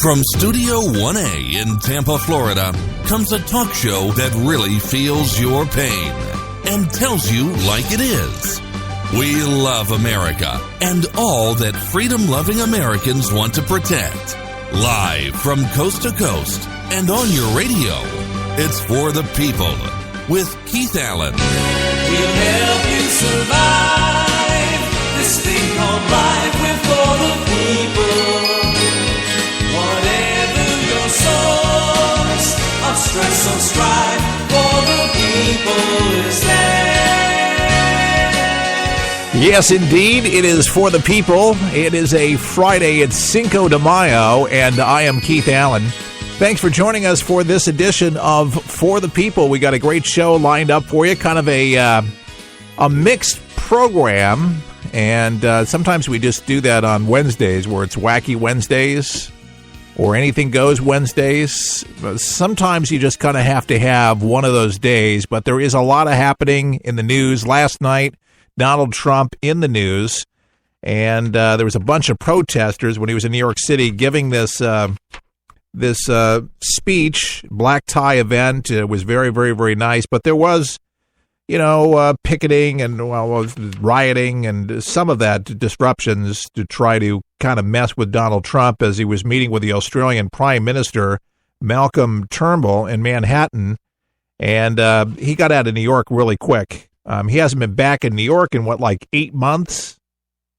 From Studio 1A in Tampa, Florida, comes a talk show that really feels your pain and tells you like it is. We love America and all that freedom-loving Americans want to protect. Live from coast to coast and on your radio, it's For the People with Keith Allen. We'll help you survive this thing called life. We're for the people. Whatever your source of stress or strife, for the people is there. Yes, indeed, it is For the People. It is a Friday. It's Cinco de Mayo, and I am Keith Allen. Thanks for joining us for this edition of For the People. We got a great show lined up for you, kind of a mixed program, and sometimes we just do that on Wednesdays where it's Wacky Wednesdays or Anything Goes Wednesdays. Sometimes you just kind of have to have one of those days, but there is a lot of happening in the news. Last night, Donald Trump in the news, and there was a bunch of protesters when he was in New York City giving this speech, black tie event. It was very, very, very nice, but there was, picketing and rioting and some of that disruptions to try to kind of mess with Donald Trump as he was meeting with the Australian Prime Minister, Malcolm Turnbull, in Manhattan, and he got out of New York really quick. He hasn't been back in New York in, 8 months?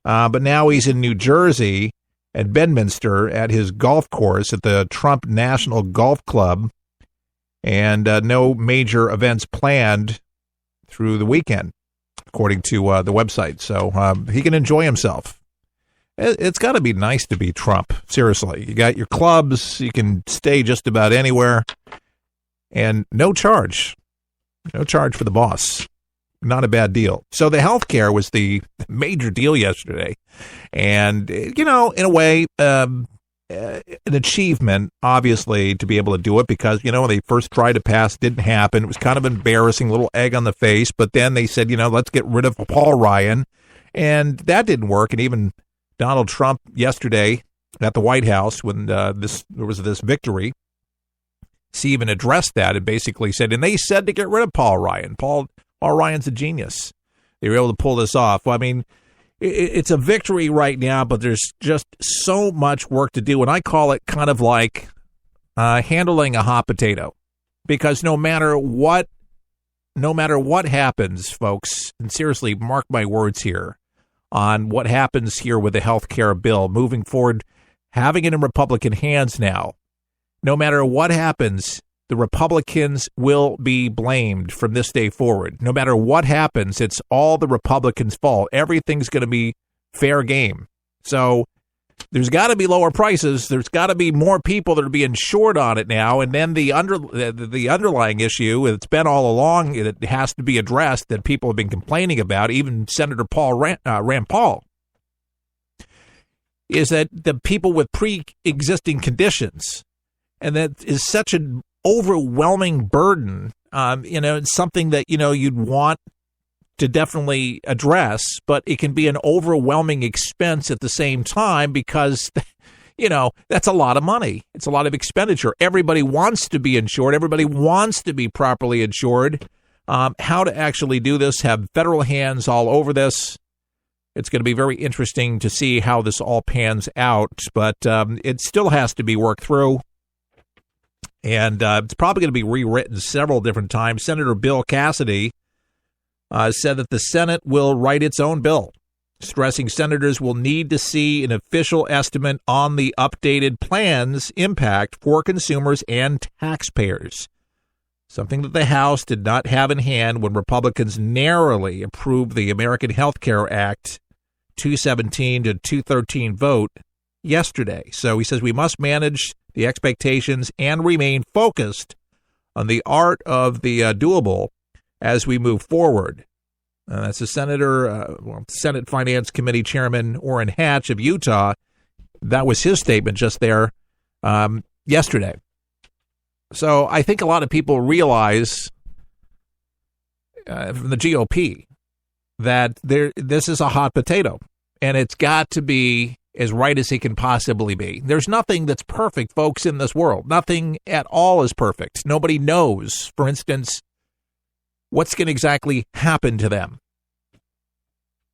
But now he's in New Jersey at Bedminster at his golf course at the Trump National Golf Club, and no major events planned through the weekend, according to the website. So he can enjoy himself. It's got to be nice to be Trump. Seriously. You got your clubs. You can stay just about anywhere. And no charge. No charge for the boss. Not a bad deal. So the health care was the major deal yesterday. And, in a way, an achievement, obviously, to be able to do it because, when they first tried to pass, it didn't happen. It was kind of embarrassing, little egg on the face. But then they said, let's get rid of Paul Ryan. And that didn't work. And even Donald Trump yesterday at the White House, when there was this victory, he even addressed that and basically said, and they said to get rid of Paul Ryan. Paul Ryan's a genius. They were able to pull this off. Well, I mean, it's a victory right now, but there's just so much work to do. And I call it kind of like handling a hot potato, because no matter what happens, folks, and seriously, mark my words here on what happens here with the health care bill moving forward, having it in Republican hands now, no matter what happens, the Republicans will be blamed from this day forward. No matter what happens, it's all the Republicans' fault. Everything's going to be fair game. So there's got to be lower prices. There's got to be more people that are being short on it now. And then the underlying issue, it's been all along, it has to be addressed, that people have been complaining about, even Senator Rand Paul, is that the people with pre-existing conditions, and that is such an overwhelming burden. It's something that, you'd want to definitely address, but it can be an overwhelming expense at the same time because, that's a lot of money. It's a lot of expenditure. Everybody wants to be insured. Everybody wants to be properly insured. How to actually do this, have federal hands all over this. It's going to be very interesting to see how this all pans out, but it still has to be worked through. And it's probably going to be rewritten several different times. Senator Bill Cassidy said that the Senate will write its own bill, stressing senators will need to see an official estimate on the updated plan's impact for consumers and taxpayers, something that the House did not have in hand when Republicans narrowly approved the American Health Care Act 217 to 213 vote yesterday. So he says we must manage the expectations and remain focused on the art of the doable as we move forward. That's the Senate Finance Committee Chairman Orrin Hatch of Utah. That was his statement just there yesterday. So I think a lot of people realize from the GOP that this is a hot potato, and it's got to be as right as it can possibly be. There's nothing that's perfect, folks, in this world. Nothing at all is perfect. Nobody knows, for instance, what's going to exactly happen to them.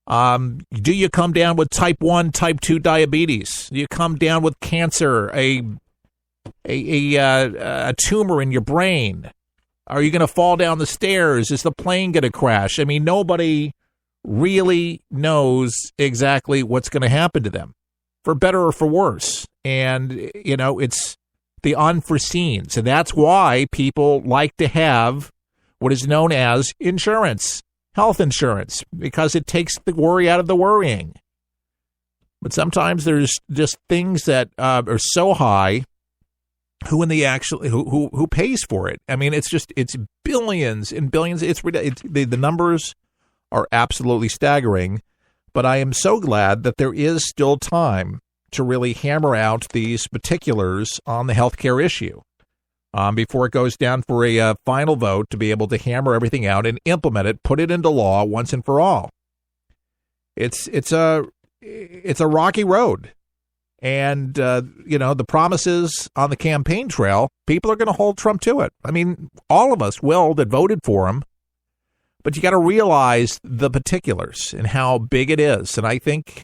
Do you come down with type 1, type 2 diabetes? Do you come down with cancer, a tumor in your brain? Are you going to fall down the stairs? Is the plane going to crash? I mean, nobody really knows exactly what's going to happen to them, for better or for worse. And, you know, it's the unforeseen. So that's why people like to have what is known as insurance, health insurance, because it takes the worry out of the worrying. But sometimes there's just things that are so high. Who pays for it? I mean, it's billions and billions. The numbers are absolutely staggering. But I am so glad that there is still time to really hammer out these particulars on the healthcare issue before it goes down for a final vote, to be able to hammer everything out and implement it, put it into law once and for all. It's a rocky road. And, the promises on the campaign trail, people are going to hold Trump to it. I mean, all of us will that voted for him. But you got to realize the particulars and how big it is. And I think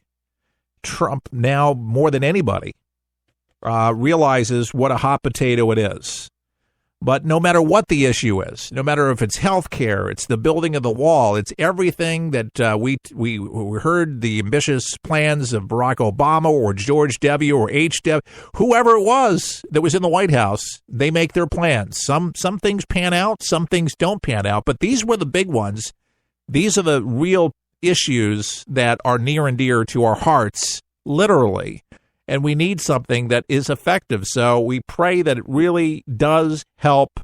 Trump now, more than anybody, realizes what a hot potato it is. But no matter what the issue is, no matter if it's health care, it's the building of the wall, it's everything that we heard the ambitious plans of Barack Obama or George W. or H.W., whoever it was that was in the White House, they make their plans. Some things pan out, some things don't pan out, but these were the big ones. These are the real issues that are near and dear to our hearts, literally. And we need something that is effective. So we pray that it really does help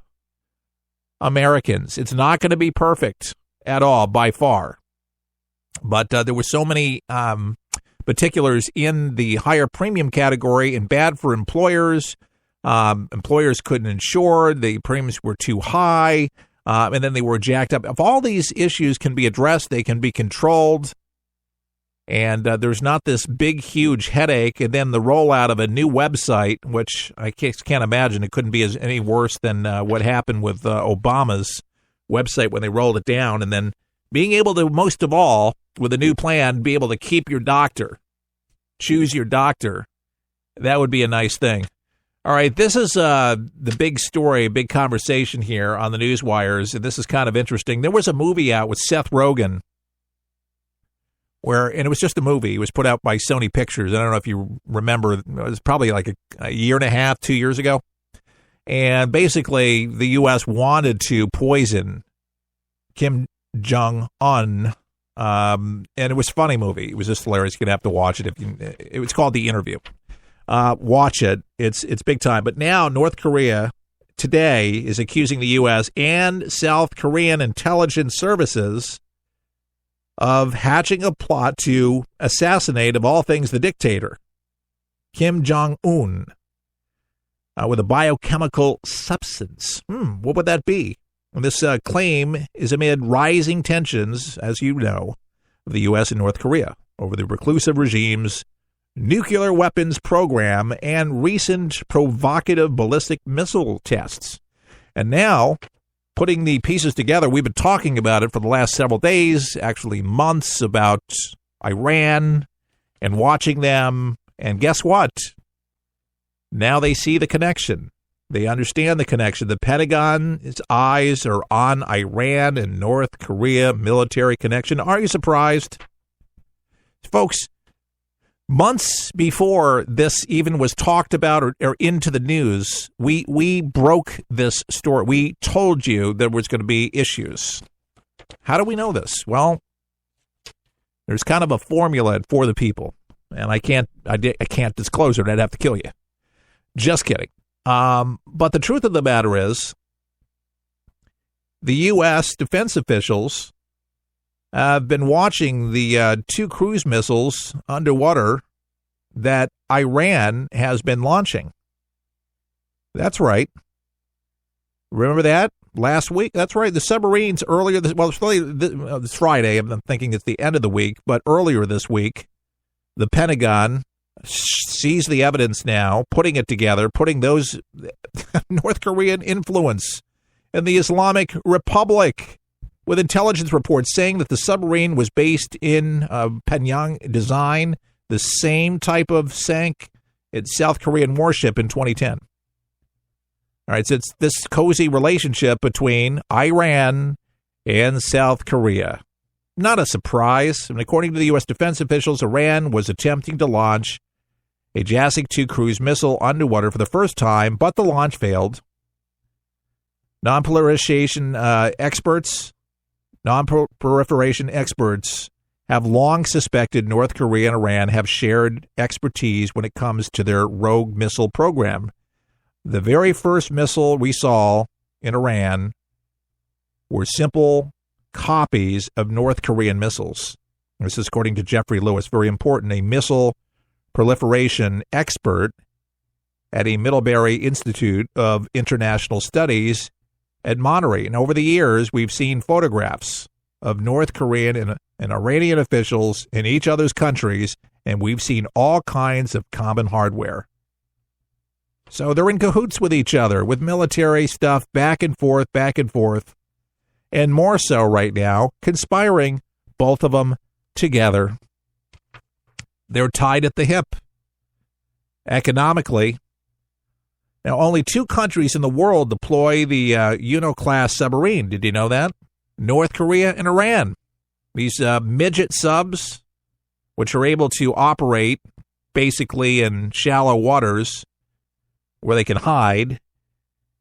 Americans. It's not going to be perfect at all, by far. But there were so many particulars in the higher premium category and bad for employers. Employers couldn't insure. The premiums were too high. And then they were jacked up. If all these issues can be addressed, they can be controlled. And there's not this big, huge headache, and then the rollout of a new website, which I can't imagine it couldn't be any worse than what happened with Obama's website when they rolled it down. And then being able to, most of all, with a new plan, be able to keep your doctor, choose your doctor. That would be a nice thing. All right, this is the big story, big conversation here on the news wires, and this is kind of interesting. There was a movie out with Seth Rogen, and it was just a movie. It was put out by Sony Pictures. I don't know if you remember. It was probably like a year and a half, 2 years ago. And basically, the U.S. wanted to poison Kim Jong-un. And it was a funny movie. It was just hilarious. You're going to have to watch it. It was called The Interview. Watch it. It's big time. But now North Korea today is accusing the U.S. and South Korean intelligence services of hatching a plot to assassinate, of all things, the dictator, Kim Jong-un, with a biochemical substance. What would that be? And this claim is amid rising tensions, as you know, of the U.S. and North Korea over the reclusive regime's nuclear weapons program and recent provocative ballistic missile tests. And now, putting the pieces together, we've been talking about it for the last several days, actually months, about Iran and watching them. And guess what? Now they see the connection. They understand the connection. The Pentagon's eyes are on Iran and North Korea military connection. Are you surprised? Folks, months before this even was talked about or into the news, we broke this story. We told you there was going to be issues. How do we know this? Well, there's kind of a formula for the people, and I can't disclose it. I'd have to kill you. Just kidding. But the truth of the matter is, the U.S. defense officials have been watching the two cruise missiles underwater that Iran has been launching. That's right. Remember that? Last week? That's right. The submarines earlier it's Friday. I'm thinking it's the end of the week, but earlier this week, the Pentagon sees the evidence now, putting it together, putting those North Korean influence in the Islamic Republic with intelligence reports saying that the submarine was based in Pyongyang design, the same type of sank its South Korean warship in 2010. All right, so it's this cozy relationship between Iran and South Korea. Not a surprise. And according to the U.S. defense officials, Iran was attempting to launch a JASSIC-2 cruise missile underwater for the first time, but the launch failed. Non-proliferation experts have long suspected North Korea and Iran have shared expertise when it comes to their rogue missile program. The very first missile we saw in Iran were simple copies of North Korean missiles. This is according to Jeffrey Lewis, very important, a missile proliferation expert at a Middlebury Institute of International Studies at Monterey. And over the years, we've seen photographs of North Korean and Iranian officials in each other's countries, and we've seen all kinds of common hardware. So they're in cahoots with each other, with military stuff back and forth, and more so right now, conspiring, both of them together. They're tied at the hip. Economically, now only 2 countries in the world deploy the Uno-class submarine. Did you know that? North Korea and Iran. These midget subs, which are able to operate basically in shallow waters where they can hide,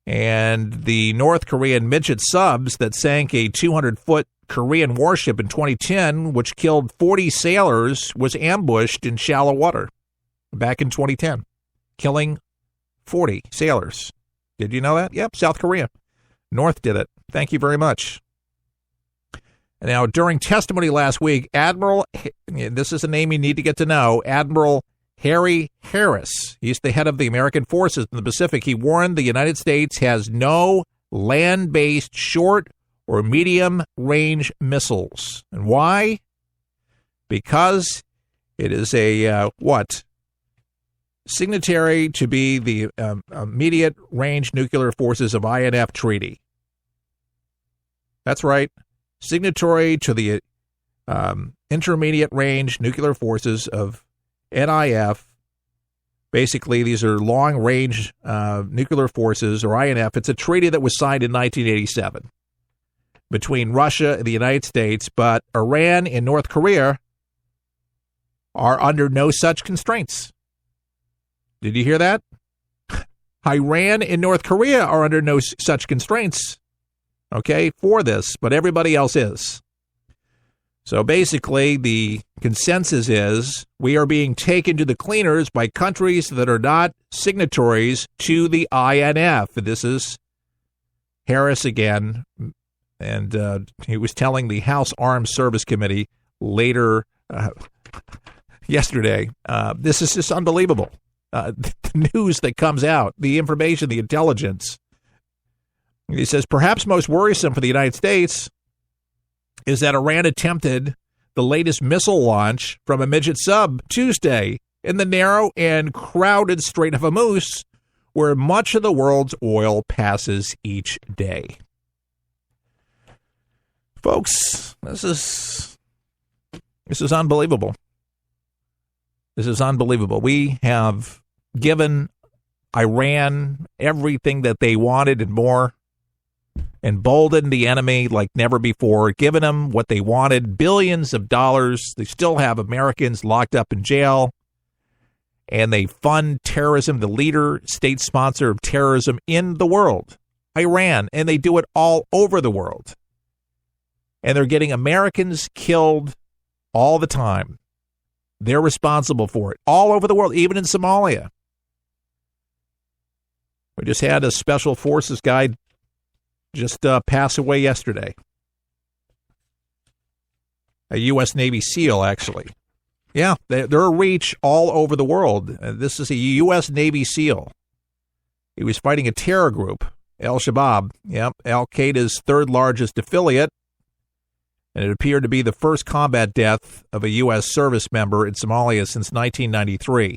and the North Korean midget subs that sank a 200-foot Korean warship in 2010, which killed 40 sailors, was ambushed in shallow water back in 2010, killing 40 sailors. Did you know that? Yep, South Korea. North did it. Thank you very much. Now, during testimony last week, this is a name you need to get to know, Admiral Harry Harris. He's the head of the American forces in the Pacific. He warned the United States has no land-based short or medium-range missiles. And why? Because it is a, signatory to be the Immediate Range Nuclear Forces of INF Treaty. That's right. Signatory to the Intermediate Range Nuclear Forces of NIF. Basically, these are long-range nuclear forces, or INF. It's a treaty that was signed in 1987 between Russia and the United States, but Iran and North Korea are under no such constraints. Did you hear that? Iran and North Korea are under no such constraints, for this, but everybody else is. So basically, the consensus is we are being taken to the cleaners by countries that are not signatories to the INF. This is Harris again, and he was telling the House Armed Service Committee later yesterday, this is just unbelievable. The news that comes out, the information, the intelligence. He says, perhaps most worrisome for the United States is that Iran attempted the latest missile launch from a midget sub Tuesday in the narrow and crowded Strait of Hormuz, where much of the world's oil passes each day. Folks, this is unbelievable. This is unbelievable. We have given Iran everything that they wanted and more, emboldened the enemy like never before, given them what they wanted, billions of dollars. They still have Americans locked up in jail, and they fund terrorism, the leader, state sponsor of terrorism in the world, Iran, and they do it all over the world. And they're getting Americans killed all the time. They're responsible for it all over the world, even in Somalia. We just had a special forces guy just pass away yesterday. A U.S. Navy SEAL, actually. Yeah, they're a reach all over the world. This is a U.S. Navy SEAL. He was fighting a terror group, Al-Shabaab, Al-Qaeda's third largest affiliate, and it appeared to be the first combat death of a U.S. service member in Somalia since 1993.